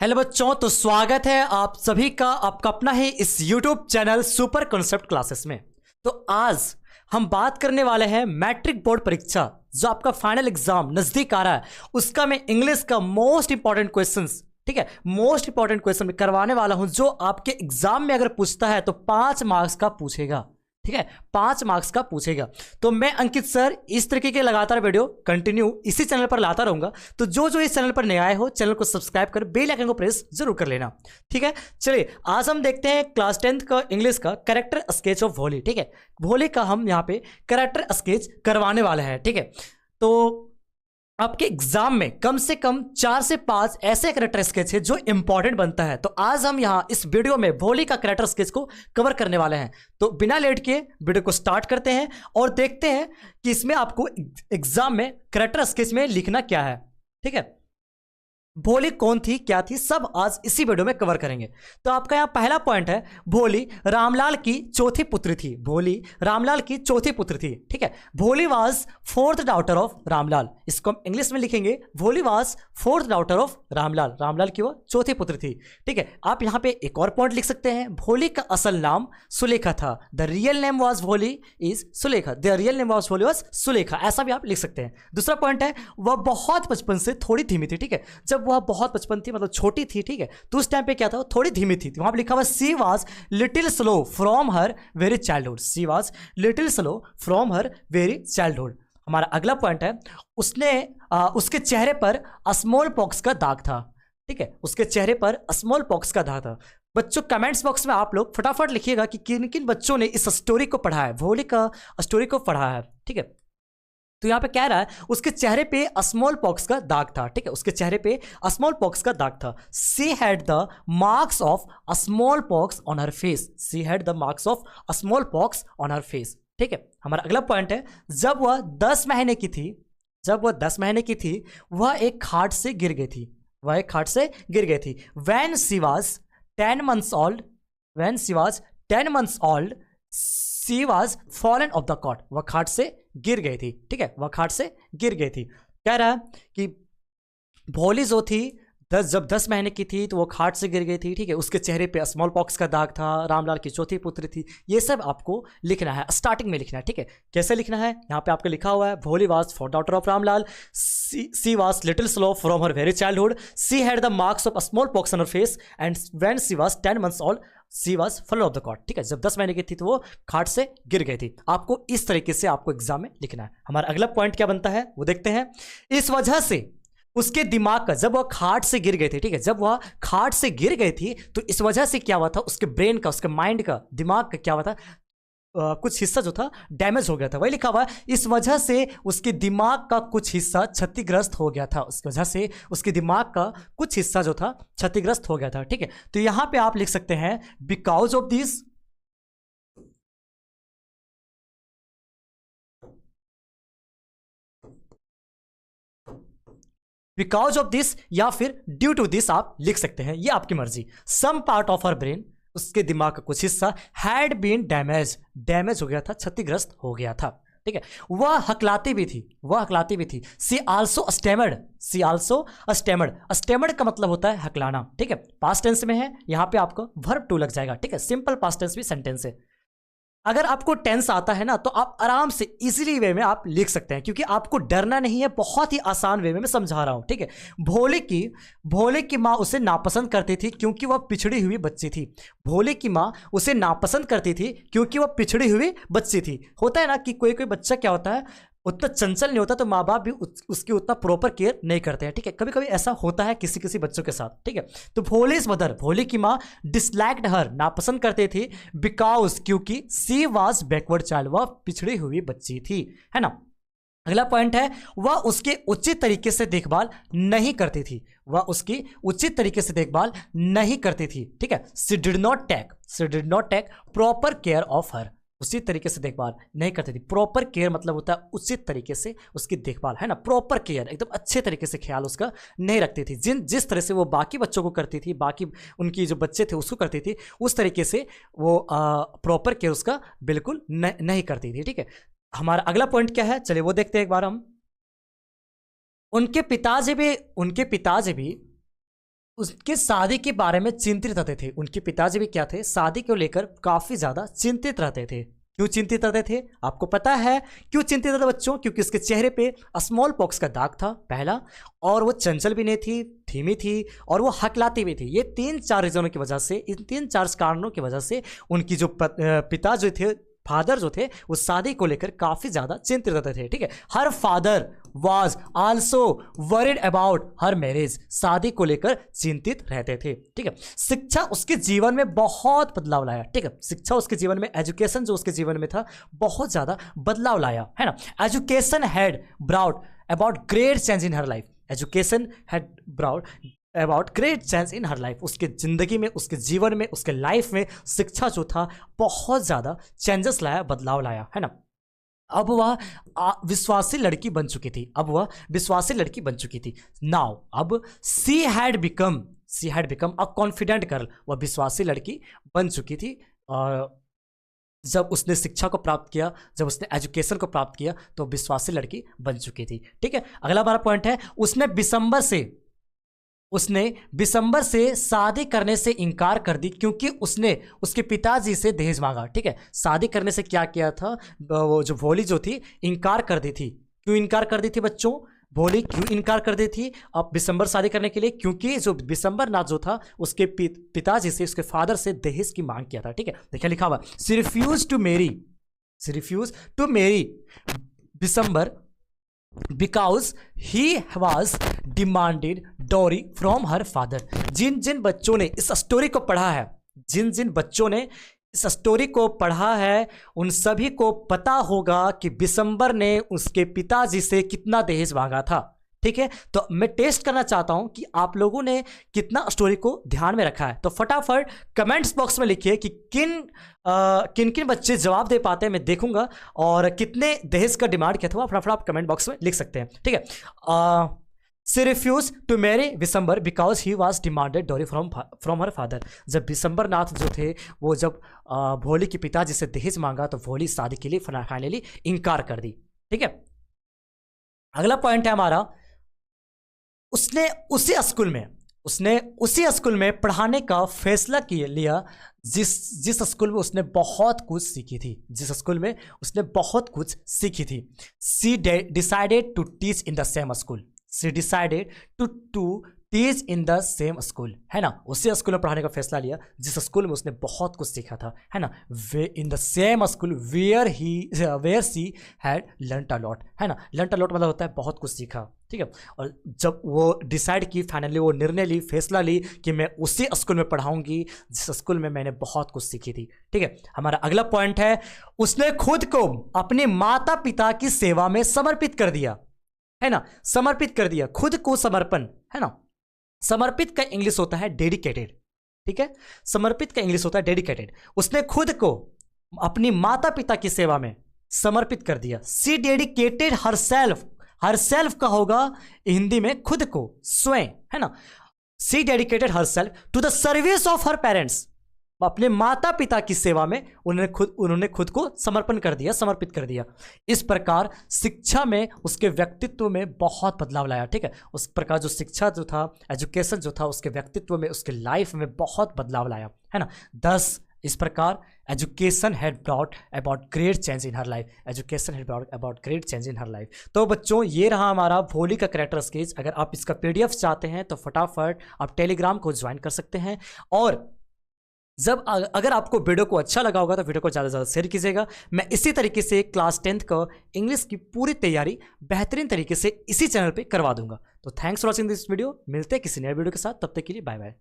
Hello बच्चों, तो स्वागत है आप सभी का आपका अपना ही इस YouTube channel super concept classes में। तो आज हम बात करने वाले हैं मैट्रिक बोर्ड परीक्षा जो आपका फाइनल एग्जाम नजदीक आ रहा है, उसका मैं इंग्लिश का मोस्ट इंपॉर्टेंट क्वेश्चंस, ठीक है, मोस्ट इंपॉर्टेंट क्वेश्चन मैं करवाने वाला हूं जो आपके एग्जाम में अगर पूछता है तो 5 मार्क्स का पूछेगा। ठीक है, 5 मार्क्स का पूछेगा। तो मैं अंकित सर इस तरीके के लगातार वीडियो कंटिन्यू इसी चैनल पर लाता रहूंगा। तो जो जो इस चैनल पर नए आए हो चैनल को सब्सक्राइब कर बेल आइकन को प्रेस जरूर कर लेना। ठीक है, चलिए आज हम देखते हैं क्लास 10th का इंग्लिश का कैरेक्टर स्केच ऑफ भोली। ठीक है, भोली का हम यहाँ पे कैरेक्टर स्केच करवाने वाले हैं। ठीक है, तो आपके एग्जाम में कम से कम 4 से 5 ऐसे कैरेक्टर स्केच है जो इंपॉर्टेंट बनता है। तो आज हम यहां इस वीडियो में भोली का कैरेक्टर स्केच को कवर करने वाले हैं। तो बिना लेट के वीडियो को स्टार्ट करते हैं और देखते हैं कि इसमें आपको एग्जाम में कैरेक्टर स्केच में लिखना क्या है। ठीक है, भोली कौन थी, क्या थी, सब आज इसी वीडियो में कवर करेंगे। तो आपका यहां पहला पॉइंट है, भोली रामलाल की चौथी पुत्री थी। भोली रामलाल की चौथी पुत्र थी। ठीक है, Bholi was fourth daughter of Ramlal. इसको हम इंग्लिश में लिखेंगे, भोली was fourth daughter of Ramlal. Ramlal की वो चौथी पुत्र थी। ठीक है, आप यहां पे एक और पॉइंट लिख सकते हैं, भोली का असल नाम सुलेखा था। द रियल नेम वाज भोली is Sulekha. The real name was भोली वाज सुलेखा, ऐसा भी आप लिख सकते हैं। दूसरा पॉइंट है, वह बहुत बचपन से थोड़ी धीमी थी। ठीक है, जब वह बहुत बचपन थी मतलब छोटी थी, ठीक है, तो उस टाइम पे क्या था, वो थोड़ी धीमी थी। वहां पे लिखा हुआ सी was little slow from her very childhood. C was little slow from her very childhood. हमारा अगला पॉइंट है, उसके चेहरे पर स्मॉल पॉक्स का दाग था। ठीक है, उसके चेहरे पर स्मॉल पॉक्स का दाग था। बच्चों कमेंट्स बॉक्स में आप लोग फटाफट लिखिएगा कि किन किन बच्चों ने इस स्टोरी को पढ़ा है, भोली का स्टोरी को पढ़ा है। ठीक है, तो यहां पे कह रहा है उसके चेहरे पे स्मॉल पॉक्स का दाग था। ठीक है, उसके चेहरे पे स्मॉल पॉक्स का दाग था। सी had the marks of smallpox on her face. C had the marks of smallpox on her face. ठीक है, हमारा अगला पॉइंट है, जब वह 10 महीने की थी, जब वह 10 महीने की थी, वह एक खाट से गिर गई थी। वह एक खाट से गिर गई थी। When she was 10 months old, when she was 10 months old, she was fallen off the cot। वह खाट से गिर गई थी। ठीक है, वह खाट से गिर गई थी। कह रहा है कि भोली जो थी जब 10 महीने की थी तो वो खाट से गिर गई थी। ठीक है, उसके चेहरे पे स्मॉल पॉक्स का दाग था, रामलाल की चौथी पुत्री थी। ये सब आपको लिखना है, स्टार्टिंग में लिखना है। ठीक है, कैसे लिखना है, यहाँ पे आपको लिखा हुआ है, Bholi was fourth daughter of Ramlal, she was little slow from her very childhood, she had the marks of smallpox on her face, and when she was 10 months old she was fallen off the cot. ठीक है, जब 10 महीने की थी तो वो खाट से गिर गई थी। आपको इस तरीके से आपको एग्जाम में लिखना है। हमारा अगला पॉइंट क्या बनता है वो देखते हैं। इस वजह से उसके दिमाग का, जब वह खाट से गिर गए थे, ठीक है, जब वह खाट से गिर गई थी तो इस वजह से क्या हुआ था, उसके ब्रेन का, उसके माइंड का, दिमाग का क्या हुआ था, कुछ हिस्सा जो था डैमेज हो गया था। वही लिखा हुआ है, इस वजह से उसके दिमाग का कुछ हिस्सा क्षतिग्रस्त हो गया था। उसकी वजह से उसके दिमाग का कुछ हिस्सा जो था क्षतिग्रस्त हो गया था। ठीक है, तो यहां पे आप लिख सकते हैं, because of this, because of this या फिर ड्यू टू दिस आप लिख सकते हैं, ये आपकी मर्जी। Some part of her brain, उसके दिमाग का कुछ हिस्सा हैड बीन डैमेज, डैमेज हो गया था, क्षतिग्रस्त हो गया था। ठीक है, वह हकलाती भी थी, वह हकलाती भी थी। सी आल्सो स्टेमर्ड, सी आल्सो स्टेमर्ड। स्टेमर्ड का मतलब होता है हकलाना। ठीक है, पास्ट टेंस में है, यहां पे आपको वर्ब टू लग जाएगा। ठीक है, सिंपल पास्ट टेंस भी सेंटेंस है। अगर आपको टेंस आता है ना तो आप आराम से इजीली वे में आप लिख सकते हैं, क्योंकि आपको डरना नहीं है, बहुत ही आसान वे में मैं समझा रहा हूं। ठीक है, भोले की माँ उसे नापसंद करती थी क्योंकि वह पिछड़ी हुई बच्ची थी। भोले की माँ उसे नापसंद करती थी क्योंकि वह पिछड़ी हुई बच्ची थी। होता है ना कि कोई कोई बच्चा क्या होता है, उतना चंचल नहीं होता तो माँ बाप भी उसकी उतना प्रॉपर केयर नहीं करते हैं। ठीक है, कभी कभी ऐसा होता है किसी किसी बच्चों के साथ। ठीक है, तो भोलीज मदर, भोली की माँ डिसलाइक्ड हर, नापसंद करते थे, बिकॉज क्योंकि सी वाज बैकवर्ड चाइल्ड, वह पिछड़ी हुई बच्ची थी, है ना। अगला पॉइंट है, वह उसके उचित तरीके से देखभाल नहीं करती थी। वह उसकी उचित तरीके से देखभाल नहीं करती थी। ठीक है, she did not take proper care of her, उसी तरीके से देखभाल नहीं करती थी। प्रॉपर केयर मतलब होता है उचित तरीके से उसकी देखभाल, है ना। प्रॉपर केयर, एकदम अच्छे तरीके से ख्याल उसका नहीं रखती थी। जिस तरह से वो बाकी बच्चों को करती थी, बाकी उनकी जो बच्चे थे उसको करती थी, उस तरीके से वो प्रॉपर केयर उसका बिल्कुल नहीं करती थी। ठीक है, हमारा अगला पॉइंट क्या है, चलिए वो देखते हैं एक बार हम। उनके पिताजी भी उसके शादी के बारे में चिंतित रहते थे। उनके पिताजी भी क्या थे, शादी को लेकर काफी ज्यादा चिंतित रहते थे। क्यों चिंतित रहते थे आपको पता है? क्यों चिंतित रहते बच्चों? क्योंकि उसके चेहरे पे स्मॉल पॉक्स का दाग था पहला, और वो चंचल भी नहीं थी, धीमी थी, और वो हकलाती भी थी। ये 3-4 रीजनों की वजह से, इन 3-4 कारणों की वजह से उनकी जो पिता जो थे, फादर जो थे, वो शादी को लेकर काफी ज्यादा चिंतित रहते थे। ठीक है, her father was also worried about her marriage, शादी को लेकर चिंतित रहते थे। ठीक है, शिक्षा उसके जीवन में बहुत बदलाव लाया। ठीक है, शिक्षा उसके जीवन में, एजुकेशन जो उसके जीवन में था, बहुत ज्यादा बदलाव लाया, है ना। Education had brought about great change in her life, education had brought about great change in her life, उसके जिंदगी में, उसके जीवन में, उसके लाइफ में शिक्षा जो था बहुत ज़्यादा चेंजेस लाया, बदलाव लाया, है ना। अब वह विश्वासी लड़की बन चुकी थी, अब वह विश्वासी लड़की बन चुकी थी। नाउ अब she had become a confident girl, वह विश्वासी लड़की बन चुकी थी। और जब उसने शिक्षा को प्राप्त किया, जब उसने एजुकेशन को प्राप्त किया, तो विश्वासी लड़की बन चुकी थी। ठीक है, अगला हमारा पॉइंट है, उसने दिसंबर से शादी करने से इनकार कर दी, क्योंकि उसने उसके पिताजी से दहेज मांगा। ठीक है, शादी करने से क्या किया था, वो जो भोली जो थी इनकार कर दी थी। क्यों इनकार कर दी थी बच्चों? भोली क्यों इनकार कर दी थी अब दिसंबर शादी करने के लिए? क्योंकि जो दिसंबर नाथ जो था, उसके पिताजी से, उसके फादर से दहेज की मांग किया था। ठीक है, देखिए लिखा हुआ, she refuse to marry December because he was demanded dowry from her father. जिन जिन बच्चों ने इस स्टोरी को पढ़ा है, इस स्टोरी को पढ़ा है, उन सभी को पता होगा कि दिसंबर ने उसके पिताजी से कितना दहेज मांगा था। ठीक है, तो मैं टेस्ट करना चाहता हूं कि आप लोगों ने कितना स्टोरी को ध्यान में रखा है। तो फटाफट कमेंट्स बॉक्स में लिखिए कि किन किन बच्चे जवाब दे पाते हैं, मैं देखूंगा, और कितने दहेज का डिमांड किया था, फटाफट आप कमेंट बॉक्स में लिख सकते हैं। ठीक है, she refuse to marry December because he was demanded dowry from her father. जब दिसंबर नाथ जो थे, वो जब भोली के पिताजी से दहेज मांगा, तो भोली शादी के लिए फाइनली इनकार कर दी। ठीक है, अगला पॉइंट है हमारा, उसने उसी स्कूल में पढ़ाने का फैसला लिया जिस स्कूल में उसने बहुत कुछ सीखी थी। She decided to teach in the same school, है ना। उसी स्कूल में पढ़ाने का फैसला लिया जिस स्कूल में उसने बहुत कुछ सीखा था, है ना। In the same school where she had learned a lot, है ना। लर्नड अ लॉट मतलब होता है बहुत कुछ सीखा। ठीक है, और जब वो डिसाइड की, फाइनली वो निर्णय ली, फैसला ली कि मैं उसी स्कूल में पढ़ाऊंगी जिस स्कूल में मैंने बहुत कुछ सीखी थी। ठीक है, हमारा अगला पॉइंट है, उसने खुद को अपने माता पिता की सेवा में समर्पित कर दिया, है ना। समर्पित कर दिया, खुद को समर्पण, है ना। समर्पित का इंग्लिश होता है डेडिकेटेड। ठीक है, समर्पित का इंग्लिश होता है डेडिकेटेड। उसने खुद को अपनी माता पिता की सेवा में समर्पित कर दिया। सी डेडिकेटेड हरसेल्फ का होगा हिंदी में खुद को, स्वयं, है ना। She dedicated herself to the service of her parents, अपने माता पिता की सेवा में उन्होंने खुद को समर्पित कर दिया। इस प्रकार शिक्षा में, उसके व्यक्तित्व में बहुत बदलाव लाया। ठीक है, उस प्रकार जो शिक्षा जो था, एजुकेशन जो था, उसके व्यक्तित्व में, उसके लाइफ में बहुत बदलाव लाया, है ना। 10 इस प्रकार education had brought about great change in her life. तो बच्चों, ये रहा हमारा भोली का कैरेक्टर स्केच। अगर आप इसका PDF चाहते हैं तो फटाफट आप टेलीग्राम को ज्वाइन कर सकते हैं। और अगर आपको वीडियो को अच्छा लगा होगा तो वीडियो को ज़्यादा से ज़्यादा शेयर कीजिएगा। मैं इसी तरीके से क्लास 10th का इंग्लिश की पूरी तैयारी बेहतरीन तरीके से इसी चैनल पे करवा दूंगा। तो thanks for watching this video. मिलते हैं किसी नए वीडियो के साथ, तब तक के लिए बाय बाय।